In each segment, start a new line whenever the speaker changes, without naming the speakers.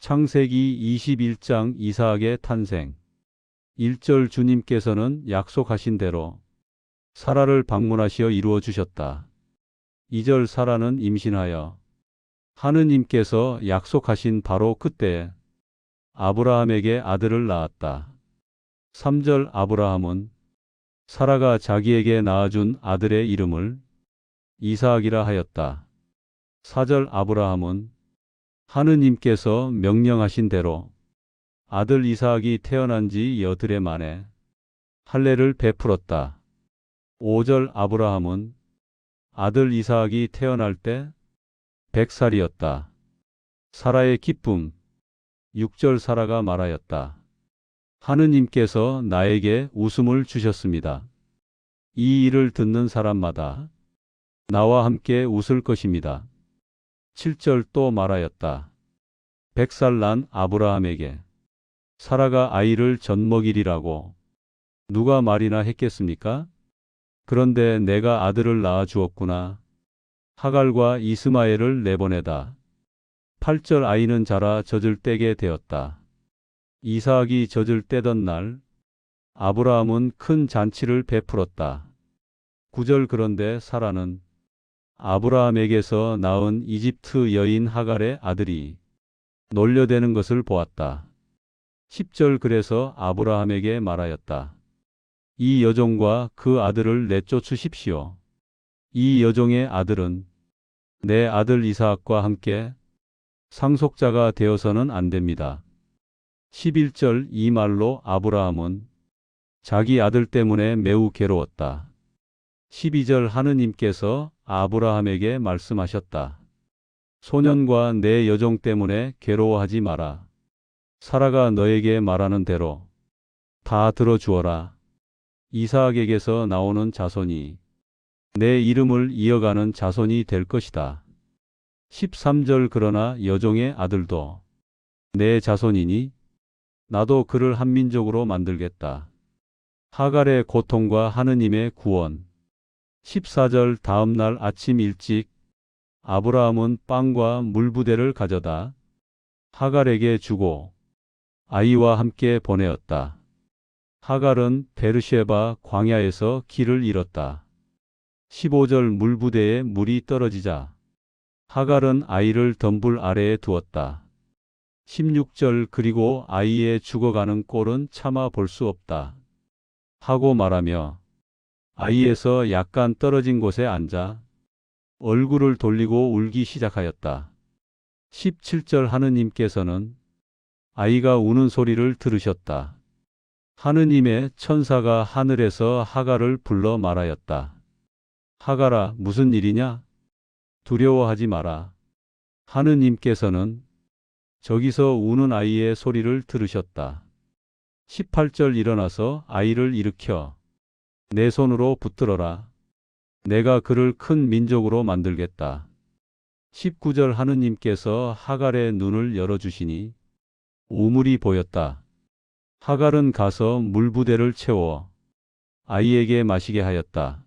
창세기 21장 이삭의 탄생. 1절 주님께서는 약속하신 대로 사라를 방문하시어 이루어 주셨다. 2절 사라는 임신하여 하느님께서 약속하신 바로 그때에 아브라함에게 아들을 낳았다. 3절 아브라함은 사라가 자기에게 낳아준 아들의 이름을 이삭이라 하였다. 4절 아브라함은 하느님께서 명령하신 대로 아들 이삭이 태어난 지 여드레 만에 할례를 베풀었다. 5절 아브라함은 아들 이삭이 태어날 때 100살이었다. 사라의 기쁨. 6절 사라가 말하였다. 하느님께서 나에게 웃음을 주셨습니다. 이 일을 듣는 사람마다 나와 함께 웃을 것입니다. 7절 또 말하였다. 100살 난 아브라함에게 사라가 아이를 젖먹이리라고 누가 말이나 했겠습니까? 그런데 내가 아들을 낳아 주었구나. 하갈과 이스마엘을 내보내다. 8절 아이는 자라 젖을 떼게 되었다. 이삭이 젖을 떼던 날 아브라함은 큰 잔치를 베풀었다. 9절 그런데 사라는 아브라함에게서 낳은 이집트 여인 하갈의 아들이 놀려대는 것을 보았다. 10절 그래서 아브라함에게 말하였다. 이 여종과 그 아들을 내쫓으십시오. 이 여종의 아들은 내 아들 이삭과 함께 상속자가 되어서는 안 됩니다. 11절 이 말로 아브라함은 자기 아들 때문에 매우 괴로웠다. 12절 하느님께서 아브라함에게 말씀하셨다. 소년과 내 여종 때문에 괴로워하지 마라. 사라가 너에게 말하는 대로 다 들어주어라. 이삭에게서 나오는 자손이 내 이름을 이어가는 자손이 될 것이다. 13절 그러나 여종의 아들도 내 자손이니 나도 그를 한 민족으로 만들겠다. 하갈의 고통과 하느님의 구원. 14절 다음 날 아침 일찍 아브라함은 빵과 물부대를 가져다 하갈에게 주고 아이와 함께 보내었다. 하갈은 베르쉐바 광야에서 길을 잃었다. 15절 물부대에 물이 떨어지자 하갈은 아이를 덤불 아래에 두었다. 16절 그리고 아이의 죽어가는 꼴은 참아 볼 수 없다. 하고 말하며 아이에서 약간 떨어진 곳에 앉아 얼굴을 돌리고 울기 시작하였다. 17절 하느님께서는 아이가 우는 소리를 들으셨다. 하느님의 천사가 하늘에서 하갈을 불러 말하였다. 하갈아, 무슨 일이냐? 두려워하지 마라. 하느님께서는 저기서 우는 아이의 소리를 들으셨다. 18절 일어나서 아이를 일으켜 내 손으로 붙들어라. 내가 그를 큰 민족으로 만들겠다. 19절 하느님께서 하갈의 눈을 열어주시니 우물이 보였다. 하갈은 가서 물부대를 채워 아이에게 마시게 하였다.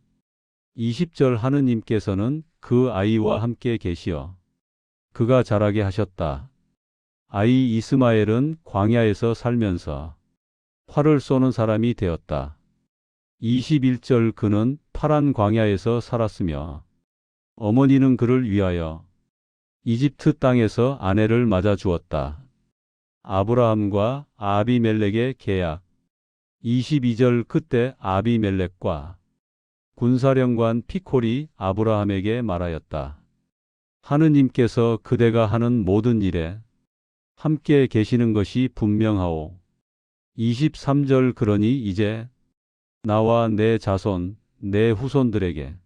20절 하느님께서는 그 아이와 함께 계시어 그가 자라게 하셨다. 아이 이스마엘은 광야에서 살면서 활을 쏘는 사람이 되었다. 21절 그는 파란 광야에서 살았으며 어머니는 그를 위하여 이집트 땅에서 아내를 맞아 주었다. 아브라함과 아비멜렉의 계약. 22절 그때 아비멜렉과 군사령관 피콜이 아브라함에게 말하였다. 하느님께서 그대가 하는 모든 일에 함께 계시는 것이 분명하오. 23절 그러니 이제 나와 내 자손, 내 후손들에게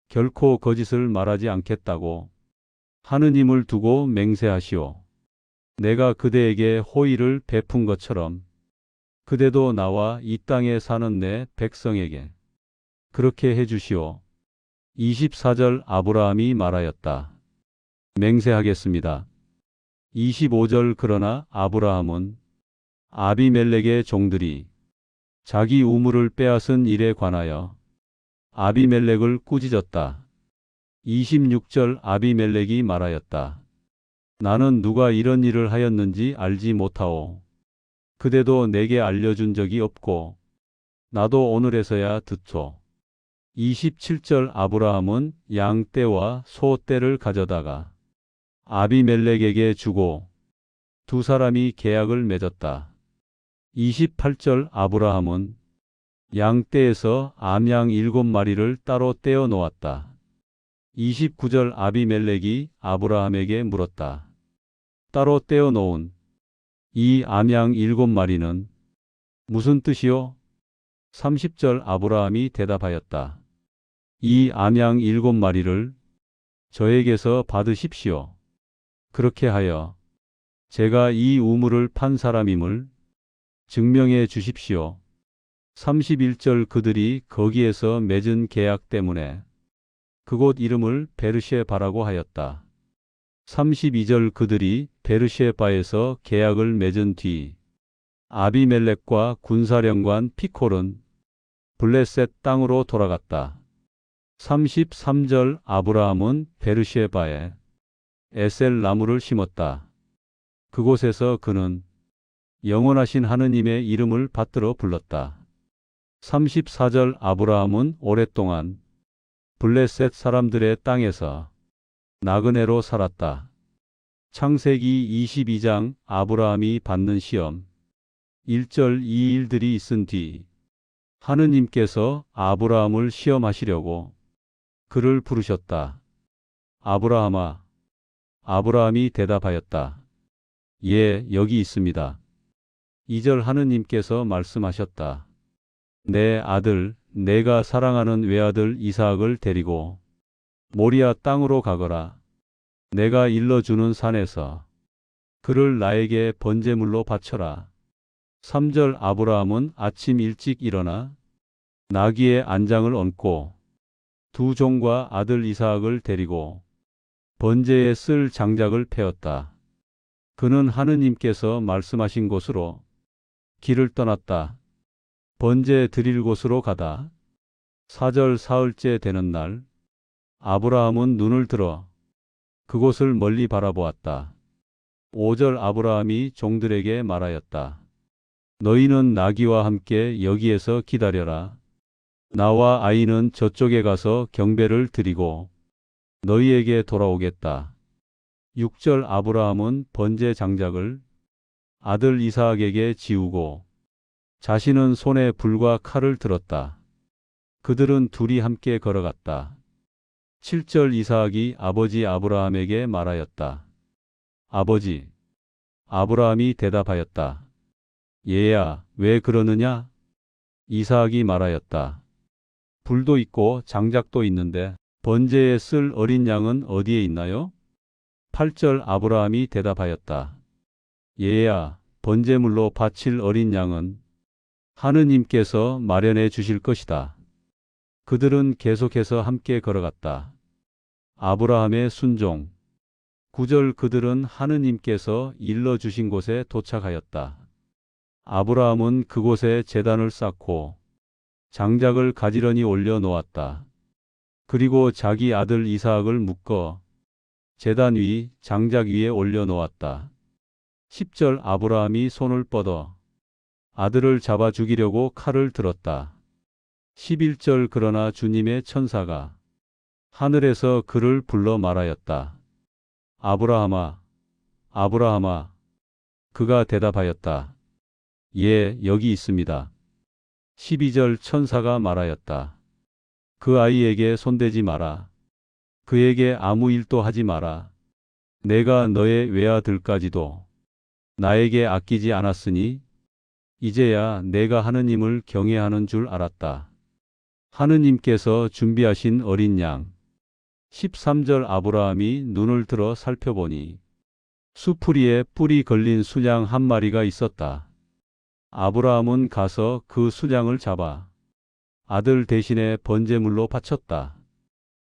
결코 거짓을 말하지 않겠다고 하느님을 두고 맹세하시오. 내가 그대에게 호의를 베푼 것처럼 그대도 나와 이 땅에 사는 내 백성에게 그렇게 해주시오. 24절 아브라함이 말하였다. 맹세하겠습니다. 25절 그러나 아브라함은 아비멜렉의 종들이 자기 우물을 빼앗은 일에 관하여 아비멜렉을 꾸짖었다. 26절 아비멜렉이 말하였다. 나는 누가 이런 일을 하였는지 알지 못하오. 그대도 내게 알려준 적이 없고 나도 오늘에서야 듣소. 27절 아브라함은 양 떼와 소 떼를 가져다가 아비멜렉에게 주고 두 사람이 계약을 맺었다. 28절 아브라함은 양 떼에서 암양 7마리를 따로 떼어 놓았다. 29절 아비멜렉이 아브라함에게 물었다. 따로 떼어 놓은 이 암양 7마리는 무슨 뜻이요? 30절 아브라함이 대답하였다. 이 암양 7마리를 저에게서 받으십시오. 그렇게 하여 제가 이 우물을 판 사람임을 증명해 주십시오. 31절 그들이 거기에서 맺은 계약 때문에 그곳 이름을 베르셰바라고 하였다. 32절 그들이 베르셰바에서 계약을 맺은 뒤 아비멜렉과 군사령관 피콜은 블레셋 땅으로 돌아갔다. 33절 아브라함은 베르셰바에 에셀 나무를 심었다. 그곳에서 그는 영원하신 하느님의 이름을 받들어 불렀다. 34절 아브라함은 오랫동안 블레셋 사람들의 땅에서 나그네로 살았다. 창세기 22장 아브라함이 받는 시험 1절 이 일들이 있은 뒤 하느님께서 아브라함을 시험하시려고 그를 부르셨다. 아브라함아. 아브라함이 대답하였다. 예, 여기 있습니다. 2절 하느님께서 말씀하셨다. 내 아들, 내가 사랑하는 외아들 이삭을 데리고 모리아 땅으로 가거라. 내가 일러주는 산에서 그를 나에게 번제물로 바쳐라. 3절 아브라함은 아침 일찍 일어나 나귀의 안장을 얹고 두 종과 아들 이삭을 데리고 번제에 쓸 장작을 패었다. 그는 하느님께서 말씀하신 곳으로 길을 떠났다. 번제 드릴 곳으로 가다. 4절 사흘째 되는 날 아브라함은 눈을 들어 그곳을 멀리 바라보았다. 5절 아브라함이 종들에게 말하였다. 너희는 나귀와 함께 여기에서 기다려라. 나와 아이는 저쪽에 가서 경배를 드리고 너희에게 돌아오겠다. 6절 아브라함은 번제 장작을 아들 이삭에게 지우고 자신은 손에 불과 칼을 들었다. 그들은 둘이 함께 걸어갔다. 7절 이삭이 아버지 아브라함에게 말하였다. 아버지. 아브라함이 대답하였다. 얘야, 왜 그러느냐? 이삭이 말하였다. 불도 있고 장작도 있는데 번제에 쓸 어린 양은 어디에 있나요? 8절 아브라함이 대답하였다. 얘야, 번제물로 바칠 어린 양은 하느님께서 마련해 주실 것이다. 그들은 계속해서 함께 걸어갔다. 아브라함의 순종. 9절 그들은 하느님께서 일러주신 곳에 도착하였다. 아브라함은 그곳에 제단을 쌓고 장작을 가지런히 올려 놓았다. 그리고 자기 아들 이삭을 묶어 제단 위 장작 위에 올려 놓았다. 10절 아브라함이 손을 뻗어 아들을 잡아 죽이려고 칼을 들었다. 11절 그러나 주님의 천사가 하늘에서 그를 불러 말하였다. 아브라함아, 아브라함아. 그가 대답하였다. 예, 여기 있습니다. 12절 천사가 말하였다. 그 아이에게 손대지 마라. 그에게 아무 일도 하지 마라. 내가 너의 외아들까지도 나에게 아끼지 않았으니 이제야 내가 하느님을 경외하는 줄 알았다. 하느님께서 준비하신 어린 양. 13절 아브라함이 눈을 들어 살펴보니 수풀이에 뿔이 걸린 수양 한 마리가 있었다. 아브라함은 가서 그 수양을 잡아 아들 대신에 번제물로 바쳤다.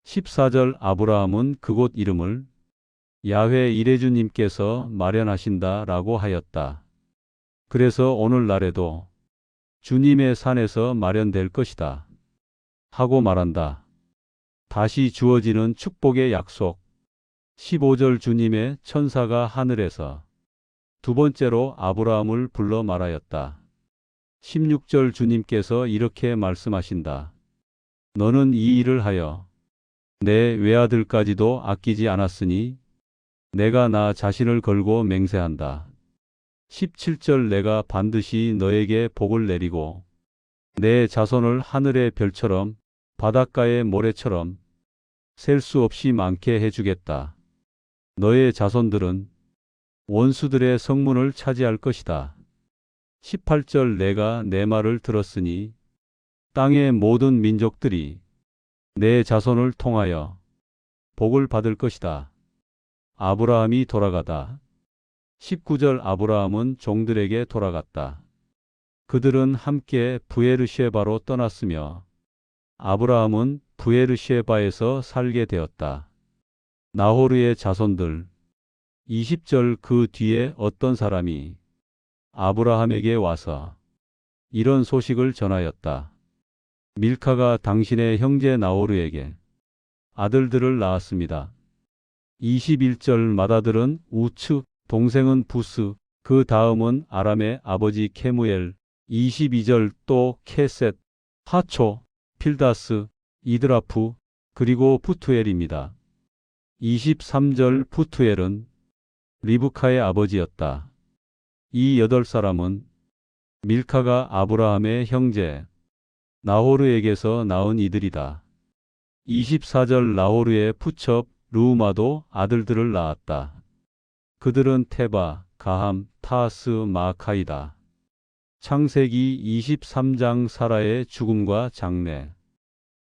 14절 아브라함은 그곳 이름을 야훼 이레주님께서 마련하신다 라고 하였다. 그래서 오늘날에도 주님의 산에서 마련될 것이다 하고 말한다. 다시 주어지는 축복의 약속. 15절 주님의 천사가 하늘에서 두 번째로 아브라함을 불러 말하였다. 16절 주님께서 이렇게 말씀하신다. 너는 이 일을 하여 내 외아들까지도 아끼지 않았으니 내가 나 자신을 걸고 맹세한다. 17절 내가 반드시 너에게 복을 내리고 내 자손을 하늘의 별처럼 바닷가의 모래처럼 셀 수 없이 많게 해주겠다. 너의 자손들은 원수들의 성문을 차지할 것이다. 18절 내가 내 말을 들었으니 땅의 모든 민족들이 내 자손을 통하여 복을 받을 것이다. 아브라함이 돌아가다. 19절 아브라함은 종들에게 돌아갔다. 그들은 함께 부에르쉐바로 떠났으며 아브라함은 부에르쉐바에서 살게 되었다. 나호르의 자손들. 20절 그 뒤에 어떤 사람이 아브라함에게 와서 이런 소식을 전하였다. 밀카가 당신의 형제 나호르에게 아들들을 낳았습니다. 21절 맏아들은 우츠, 동생은 부스, 그 다음은 아람의 아버지 케무엘. 22절 또 케셋, 하초, 필다스, 이드라프, 그리고 푸투엘입니다. 23절 푸투엘은 리브카의 아버지였다. 이 8사람은 밀카가 아브라함의 형제 나호르에게서 낳은 이들이다. 24절 나호르의 푸첩 르우마도 아들들을 낳았다. 그들은 테바, 가함, 타하스, 마카이다. 창세기 23장 사라의 죽음과 장래.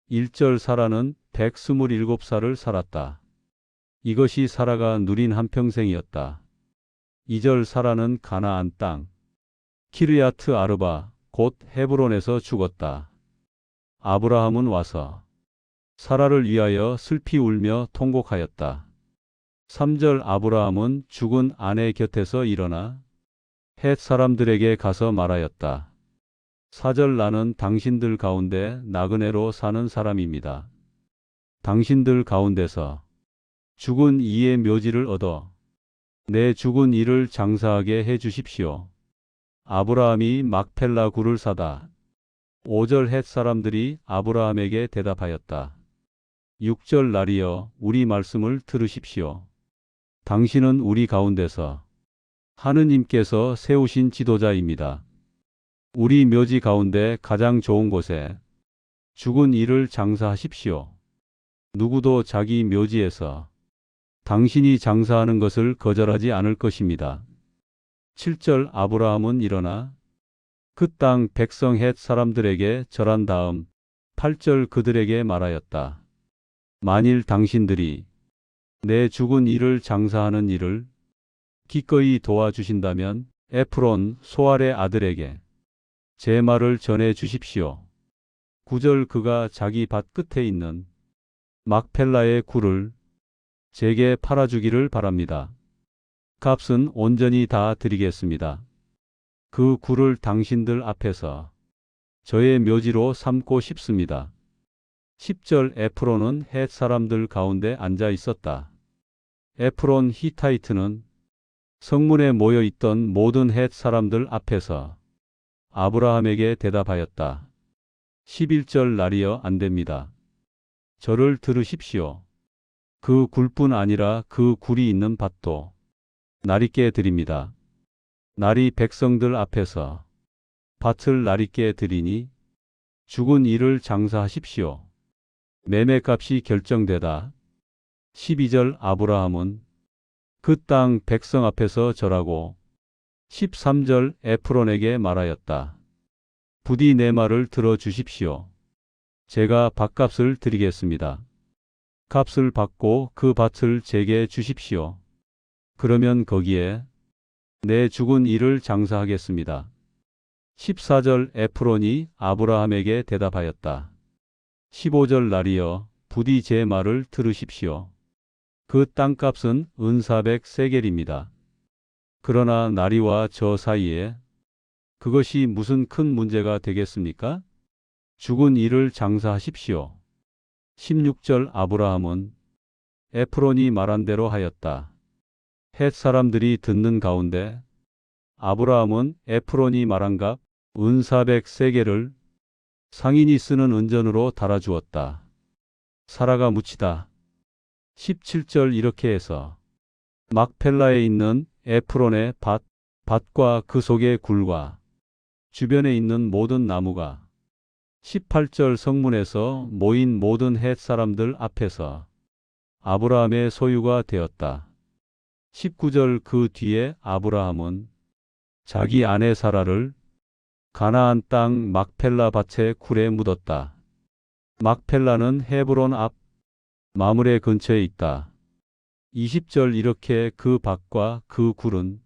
1절 사라는 127살을 살았다. 이것이 사라가 누린 한평생이었다. 2절 사라는 가나안 땅 키르야트 아르바 곧 헤브론에서 죽었다. 아브라함은 와서 사라를 위하여 슬피 울며 통곡하였다. 3절 아브라함은 죽은 아내 곁에서 일어나 헷 사람들에게 가서 말하였다. 4절 나는 당신들 가운데 나그네로 사는 사람입니다. 당신들 가운데서 죽은 이의 묘지를 얻어 내 죽은 이를 장사하게 해 주십시오. 아브라함이 막펠라 굴을 사다. 5절 헷 사람들이 아브라함에게 대답하였다. 6절 날이여 우리 말씀을 들으십시오. 당신은 우리 가운데서 하느님께서 세우신 지도자입니다. 우리 묘지 가운데 가장 좋은 곳에 죽은 이를 장사하십시오. 누구도 자기 묘지에서 당신이 장사하는 것을 거절하지 않을 것입니다. 7절 아브라함은 일어나 그 땅 백성 헷 사람들에게 절한 다음 8절 그들에게 말하였다. 만일 당신들이 내 죽은 이를 장사하는 일을 기꺼이 도와주신다면 에프론 소알의 아들에게 제 말을 전해 주십시오. 9절 그가 자기 밭 끝에 있는 막펠라의 굴을 제게 팔아주기를 바랍니다. 값은 온전히 다 드리겠습니다. 그 굴을 당신들 앞에서 저의 묘지로 삼고 싶습니다. 10절 에프론은 헷 사람들 가운데 앉아 있었다. 에프론 히타이트는 성문에 모여 있던 모든 헷 사람들 앞에서 아브라함에게 대답하였다. 11절 날이여 안 됩니다. 저를 들으십시오. 그 굴뿐 아니라 그 굴이 있는 밭도 나리께 드립니다. 나리 백성들 앞에서 밭을 나리께 드리니 죽은 이를 장사하십시오. 매매값이 결정되다. 12절 아브라함은 그 땅 백성 앞에서 절하고 13절 에프론에게 말하였다. 부디 내 말을 들어주십시오. 제가 밭값을 드리겠습니다. 값을 받고 그 밭을 제게 주십시오. 그러면 거기에 내 죽은 이를 장사하겠습니다. 14절 에프론이 아브라함에게 대답하였다. 15절 날이여 부디 제 말을 들으십시오. 그 땅값은 은 400세겔입니다. 그러나 나리와 저 사이에 그것이 무슨 큰 문제가 되겠습니까? 죽은 이를 장사하십시오. 16절 아브라함은 에프론이 말한 대로 하였다. 헷 사람들이 듣는 가운데 아브라함은 에프론이 말한 값 은 400세겔을 상인이 쓰는 은전으로 달아주었다. 사라가 묻히다. 17절 이렇게 해서 막펠라에 있는 에프론의 밭과 그 속의 굴과 주변에 있는 모든 나무가 18절 성문에서 모인 모든 헷 사람들 앞에서 아브라함의 소유가 되었다. 19절 그 뒤에 아브라함은 자기 아내 사라를 가나안 땅 막펠라 밭의 굴에 묻었다. 막펠라는 헤브론 앞 마므레 근처에 있다. 20절 이렇게 그 밭과 그 굴은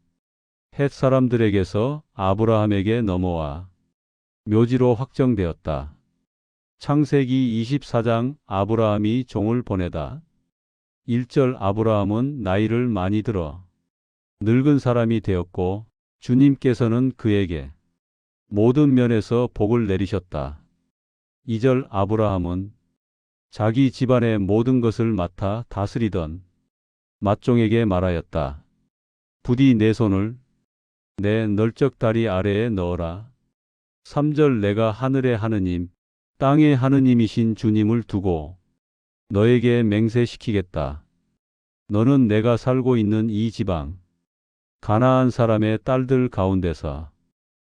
헷 사람들에게서 아브라함에게 넘어와 묘지로 확정되었다. 창세기 24장 아브라함이 종을 보내다. 1절 아브라함은 나이를 많이 들어 늙은 사람이 되었고 주님께서는 그에게 모든 면에서 복을 내리셨다. 2절 아브라함은 자기 집안의 모든 것을 맡아 다스리던 맏종에게 말하였다. 부디 내 손을 내 널쩍 다리 아래에 넣어라. 3절 내가 하늘의 하느님, 땅의 하느님이신 주님을 두고 너에게 맹세시키겠다. 너는 내가 살고 있는 이 지방, 가나안 사람의 딸들 가운데서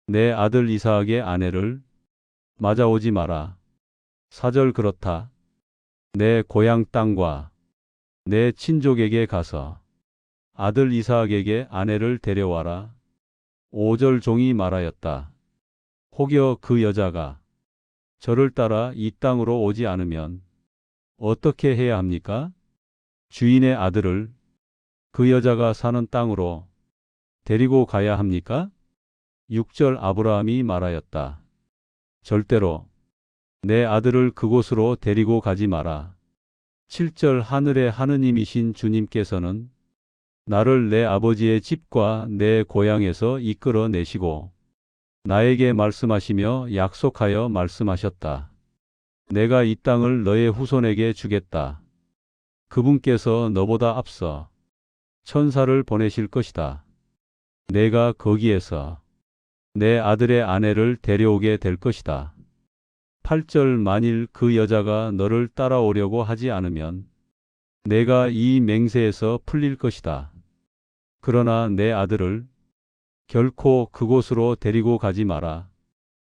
내 아들 이삭의 아내를 맞아오지 마라. 4절 그렇다. 내 고향 땅과 내 친족에게 가서 아들 이삭에게 아내를 데려와라. 5절 종이 말하였다. 혹여 그 여자가 저를 따라 이 땅으로 오지 않으면 어떻게 해야 합니까? 주인의 아들을 그 여자가 사는 땅으로 데리고 가야 합니까? 6절 아브라함이 말하였다. 절대로 내 아들을 그곳으로 데리고 가지 마라. 7절 하늘의 하느님이신 주님께서는 나를 내 아버지의 집과 내 고향에서 이끌어 내시고 나에게 말씀하시며 약속하여 말씀하셨다. 내가 이 땅을 너의 후손에게 주겠다. 그분께서 너보다 앞서 천사를 보내실 것이다. 내가 거기에서 내 아들의 아내를 데려오게 될 것이다. 8절 만일 그 여자가 너를 따라오려고 하지 않으면 내가 이 맹세에서 풀릴 것이다. 그러나 내 아들을 결코 그곳으로 데리고 가지 마라.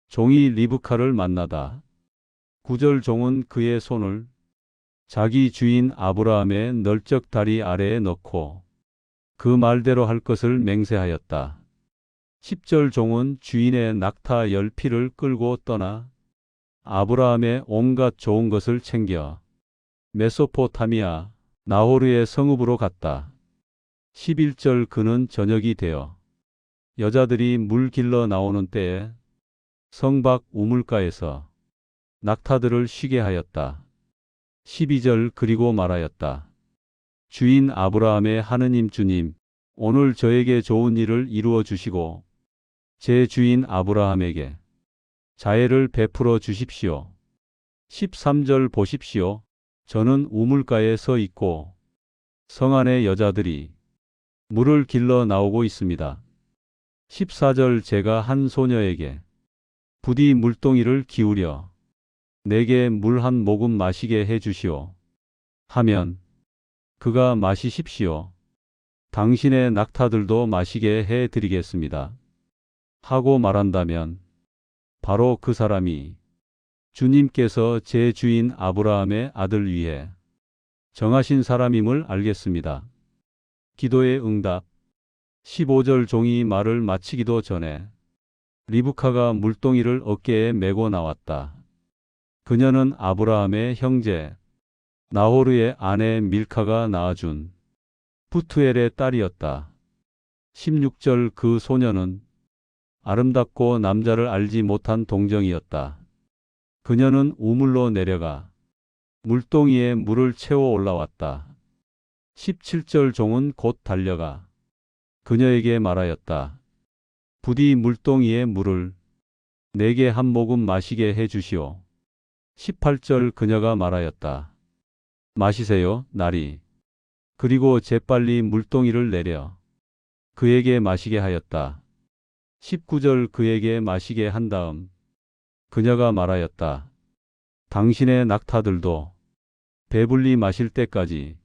종이 리브카를 만나다. 9절 종은 그의 손을 자기 주인 아브라함의 널쩍 다리 아래에 넣고 그 말대로 할 것을 맹세하였다. 10절 종은 주인의 낙타 10피를 끌고 떠나 아브라함의 온갖 좋은 것을 챙겨 메소포타미아 나호르의 성읍으로 갔다. 11절 그는 저녁이 되어 여자들이 물 길러 나오는 때에 성 밖 우물가에서 낙타들을 쉬게 하였다. 12절 그리고 말하였다. 주인 아브라함의 하느님 주님, 오늘 저에게 좋은 일을 이루어 주시고 제 주인 아브라함에게 자애를 베풀어 주십시오. 13절 보십시오. 저는 우물가에 서 있고 성 안의 여자들이 물을 길러 나오고 있습니다. 14절 제가 한 소녀에게 부디 물동이를 기울여 내게 물 한 모금 마시게 해 주시오. 하면 그가 마시십시오. 당신의 낙타들도 마시게 해 드리겠습니다. 하고 말한다면 바로 그 사람이 주님께서 제 주인 아브라함의 아들 위에 정하신 사람임을 알겠습니다. 기도의 응답. 15절 종이 말을 마치기도 전에 리브카가 물동이를 어깨에 메고 나왔다. 그녀는 아브라함의 형제 나호르의 아내 밀카가 낳아준 부투엘의 딸이었다. 16절 그 소녀는 아름답고 남자를 알지 못한 동정이었다. 그녀는 우물로 내려가 물동이에 물을 채워 올라왔다. 17절 종은 곧 달려가 그녀에게 말하였다. 부디 물동이의 물을 내게 한 모금 마시게 해 주시오. 18절 그녀가 말하였다. 마시세요, 나리. 그리고 재빨리 물동이를 내려 그에게 마시게 하였다. 19절 그에게 마시게 한 다음 그녀가 말하였다. 당신의 낙타들도 배불리 마실 때까지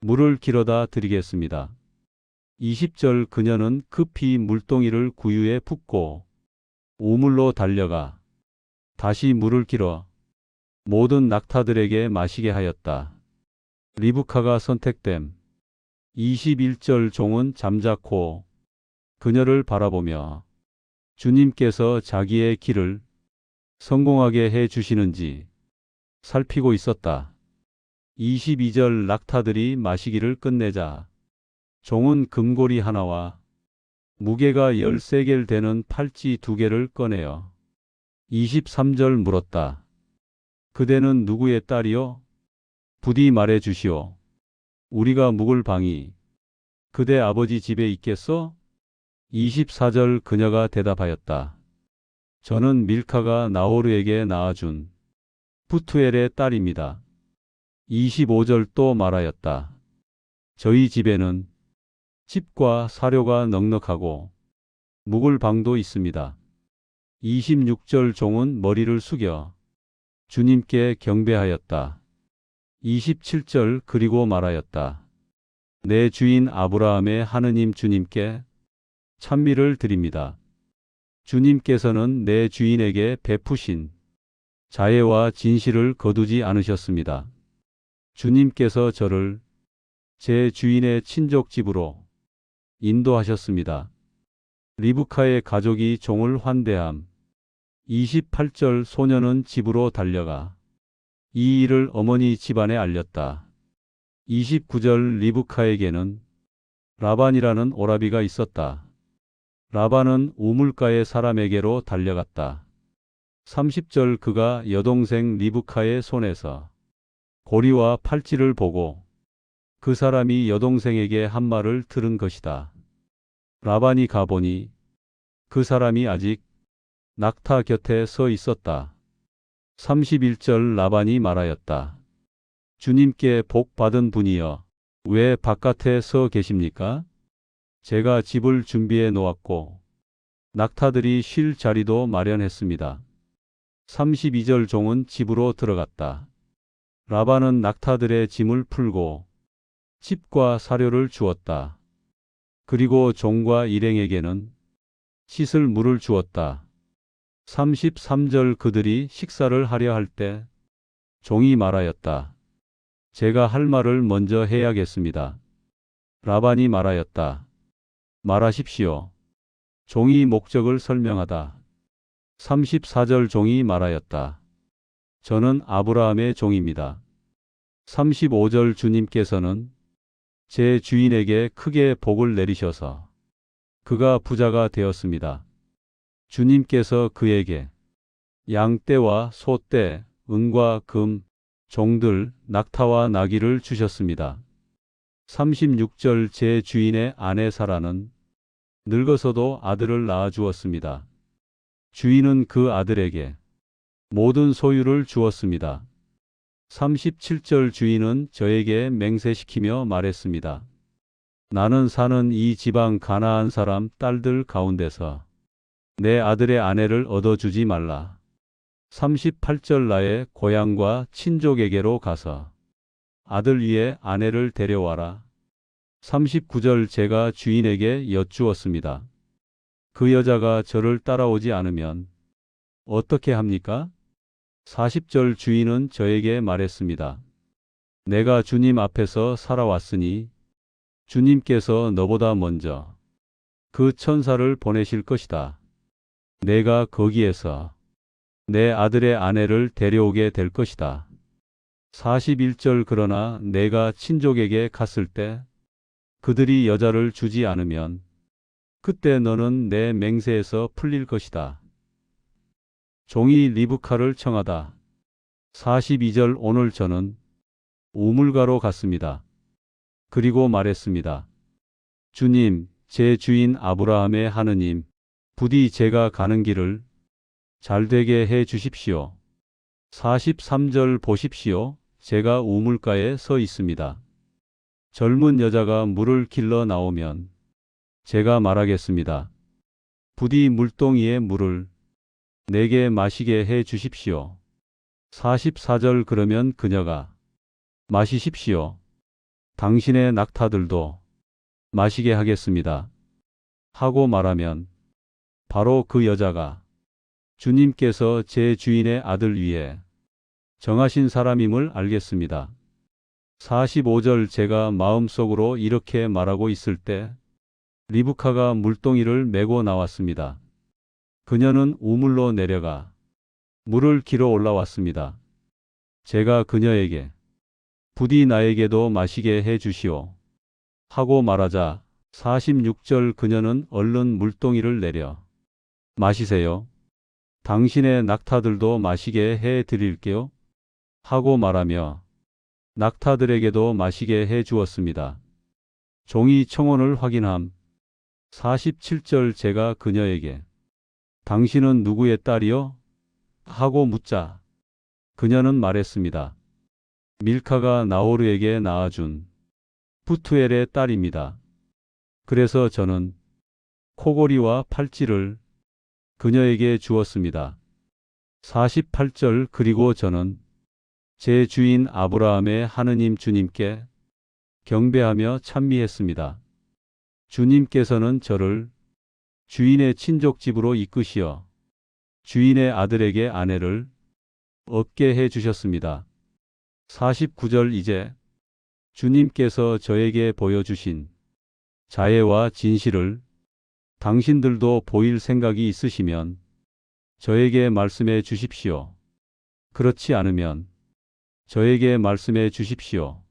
물을 길어다 드리겠습니다. 20절 그녀는 급히 물동이를 구유에 붓고 우물로 달려가 다시 물을 길어 모든 낙타들에게 마시게 하였다. 리브카가 선택됨. 21절 종은 잠자코 그녀를 바라보며 주님께서 자기의 길을 성공하게 해 주시는지 살피고 있었다. 22절 낙타들이 마시기를 끝내자 종은 금고리 하나와 무게가 13겔 되는 팔찌 2개를 꺼내어 23절 물었다. 그대는 누구의 딸이요? 부디 말해 주시오. 우리가 묵을 방이 그대 아버지 집에 있겠소? 24절 그녀가 대답하였다. 저는 밀카가 나호르에게 낳아준 부투엘의 딸입니다. 25절 또 말하였다. 저희 집에는 집과 사료가 넉넉하고 묵을 방도 있습니다. 26절 종은 머리를 숙여 주님께 경배하였다. 27절 그리고 말하였다. 내 주인 아브라함의 하느님 주님께 찬미를 드립니다. 주님께서는 내 주인에게 베푸신 자애와 진실을 거두지 않으셨습니다. 주님께서 저를 제 주인의 친족 집으로 인도하셨습니다. 리브카의 가족이 종을 환대함. 28절 소녀는 집으로 달려가 이 일을 어머니 집안에 알렸다. 29절 리브카에게는 라반이라는 오라비가 있었다. 라반은 우물가의 사람에게로 달려갔다. 30절 그가 여동생 리브카의 손에서 고리와 팔찌를 보고 그 사람이 여동생에게 한 말을 들은 것이다. 라반이 가보니 그 사람이 아직 낙타 곁에 서 있었다. 31절 라반이 말하였다. 주님께 복 받은 분이여 왜 바깥에 서 계십니까? 제가 집을 준비해 놓았고 낙타들이 쉴 자리도 마련했습니다. 32절 종은 집으로 들어갔다. 라반은 낙타들의 짐을 풀고 집과 사료를 주었다. 그리고 종과 일행에게는 씻을 물을 주었다. 33절 그들이 식사를 하려 할 때 종이 말하였다. 제가 할 말을 먼저 해야겠습니다. 라반이 말하였다. 말하십시오. 종이 목적을 설명하다. 34절 종이 말하였다. 저는 아브라함의 종입니다. 35절 주님께서는 제 주인에게 크게 복을 내리셔서 그가 부자가 되었습니다. 주님께서 그에게 양떼와 소떼, 은과 금, 종들, 낙타와 나귀를 주셨습니다. 36절 제 주인의 아내 사라는 늙어서도 아들을 낳아 주었습니다. 주인은 그 아들에게 모든 소유를 주었습니다. 37절 주인은 저에게 맹세시키며 말했습니다. 나는 사는 이 지방 가나안 사람 딸들 가운데서 내 아들의 아내를 얻어주지 말라. 38절 나의 고향과 친족에게로 가서 아들 위에 아내를 데려와라. 39절 제가 주인에게 여쭈었습니다. 그 여자가 저를 따라오지 않으면 어떻게 합니까? 40절 주인은 저에게 말했습니다. 내가 주님 앞에서 살아왔으니 주님께서 너보다 먼저 그 천사를 보내실 것이다. 내가 거기에서 내 아들의 아내를 데려오게 될 것이다. 41절 그러나 내가 친족에게 갔을 때 그들이 여자를 주지 않으면 그때 너는 내 맹세에서 풀릴 것이다. 종이 리브카를 청하다. 42절 오늘 저는 우물가로 갔습니다. 그리고 말했습니다. 주님, 제 주인 아브라함의 하느님, 부디 제가 가는 길을 잘되게 해 주십시오. 43절 보십시오. 제가 우물가에 서 있습니다. 젊은 여자가 물을 길러 나오면 제가 말하겠습니다. 부디 물동이의 물을 내게 마시게 해 주십시오. 44절 그러면 그녀가 마시십시오. 당신의 낙타들도 마시게 하겠습니다. 하고 말하면 바로 그 여자가 주님께서 제 주인의 아들 위에 정하신 사람임을 알겠습니다. 45절 제가 마음속으로 이렇게 말하고 있을 때 리브카가 물동이를 메고 나왔습니다. 그녀는 우물로 내려가 물을 길어 올라왔습니다. 제가 그녀에게 부디 나에게도 마시게 해 주시오. 하고 말하자 46절 그녀는 얼른 물동이를 내려 마시세요. 당신의 낙타들도 마시게 해 드릴게요. 하고 말하며 낙타들에게도 마시게 해 주었습니다. 종이 청혼을 확인함. 47절 제가 그녀에게 당신은 누구의 딸이요? 하고 묻자 그녀는 말했습니다. 밀카가 나호르에게 낳아준 푸투엘의 딸입니다. 그래서 저는 코골이와 팔찌를 그녀에게 주었습니다. 48절 그리고 저는 제 주인 아브라함의 하느님 주님께 경배하며 찬미했습니다. 주님께서는 저를 주인의 친족 집으로 이끄시어 주인의 아들에게 아내를 얻게 해 주셨습니다. 49절 이제 주님께서 저에게 보여주신 자애와 진실을 당신들도 보일 생각이 있으시면 저에게 말씀해 주십시오. 그렇지 않으면 저에게 말씀해 주십시오.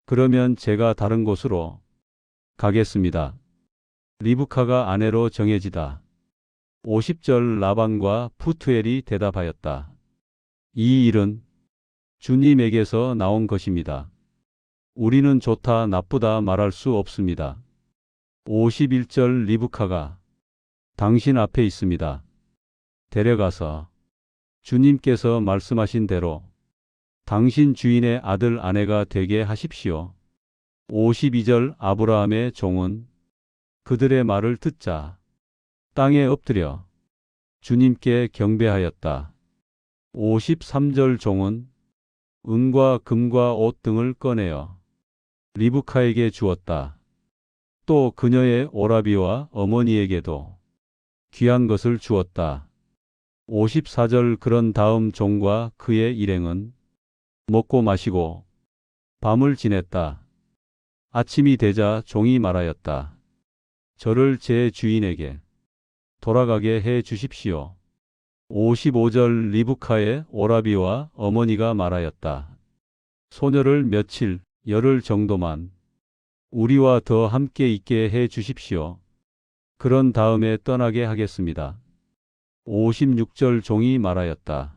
그러면 제가 다른 곳으로 가겠습니다. 리브카가 아내로 정해지다. 50절 라반과 푸투엘이 대답하였다. 이 일은 주님에게서 나온 것입니다. 우리는 좋다 나쁘다 말할 수 없습니다. 51절 리브카가 당신 앞에 있습니다. 데려가서 주님께서 말씀하신 대로 당신 주인의 아들 아내가 되게 하십시오. 52절 아브라함의 종은 그들의 말을 듣자 땅에 엎드려 주님께 경배하였다. 53절 종은 은과 금과 옷 등을 꺼내어 리브카에게 주었다. 또 그녀의 오라비와 어머니에게도 귀한 것을 주었다. 54절 그런 다음 종과 그의 일행은 먹고 마시고 밤을 지냈다. 아침이 되자 종이 말하였다. 저를 제 주인에게 돌아가게 해 주십시오. 55절 리브카의 오라비와 어머니가 말하였다. 소녀를 며칠, 열흘 정도만 우리와 더 함께 있게 해 주십시오. 그런 다음에 떠나게 하겠습니다. 56절 종이 말하였다.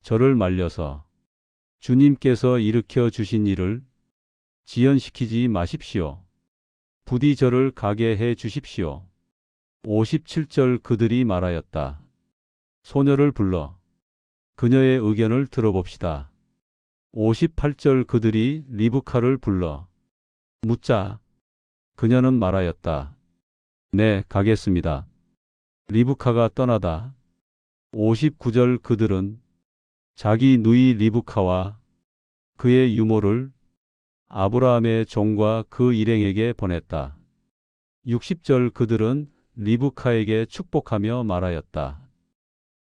저를 말려서 주님께서 일으켜 주신 일을 지연시키지 마십시오. 부디 저를 가게 해 주십시오. 57절 그들이 말하였다. 소녀를 불러 그녀의 의견을 들어봅시다. 58절 그들이 리브카를 불러 묻자 그녀는 말하였다. 네, 가겠습니다. 리브카가 떠나다. 59절 그들은 자기 누이 리브카와 그의 유모를 아브라함의 종과 그 일행에게 보냈다. 60절 그들은 리브카에게 축복하며 말하였다.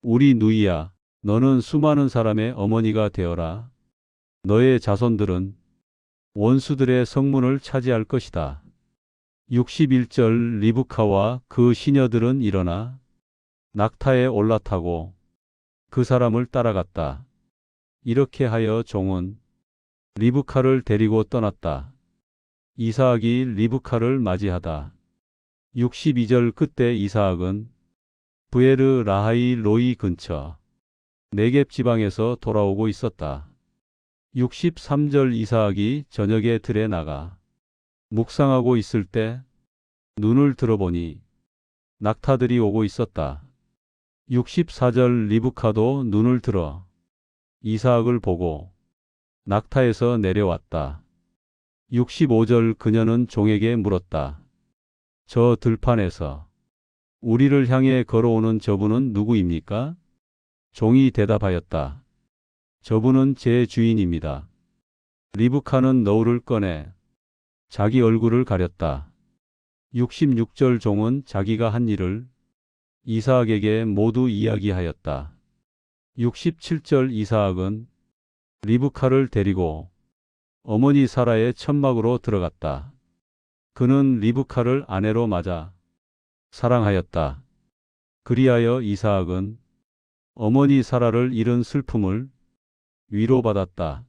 우리 누이야, 너는 수많은 사람의 어머니가 되어라. 너의 자손들은 원수들의 성문을 차지할 것이다. 61절 리브카와 그 시녀들은 일어나 낙타에 올라타고 그 사람을 따라갔다. 이렇게 하여 종은 리브카를 데리고 떠났다. 이삭이 리브카를 맞이하다. 62절 그때 이삭은 브에르 라하이 로이 근처 네겝 지방에서 돌아오고 있었다. 63절 이삭이 저녁에 들에 나가 묵상하고 있을 때 눈을 들어보니 낙타들이 오고 있었다. 64절 리브카도 눈을 들어 이삭을 보고 낙타에서 내려왔다. 65절 그녀는 종에게 물었다. 저 들판에서 우리를 향해 걸어오는 저분은 누구입니까? 종이 대답하였다. 저분은 제 주인입니다. 리브카는 너울을 꺼내 자기 얼굴을 가렸다. 66절 종은 자기가 한 일을 이삭에게 모두 이야기하였다. 67절 이삭은 리브카를 데리고 어머니 사라의 천막으로 들어갔다. 그는 리브카를 아내로 맞아 사랑하였다. 그리하여 이삭은 어머니 사라를 잃은 슬픔을 위로받았다.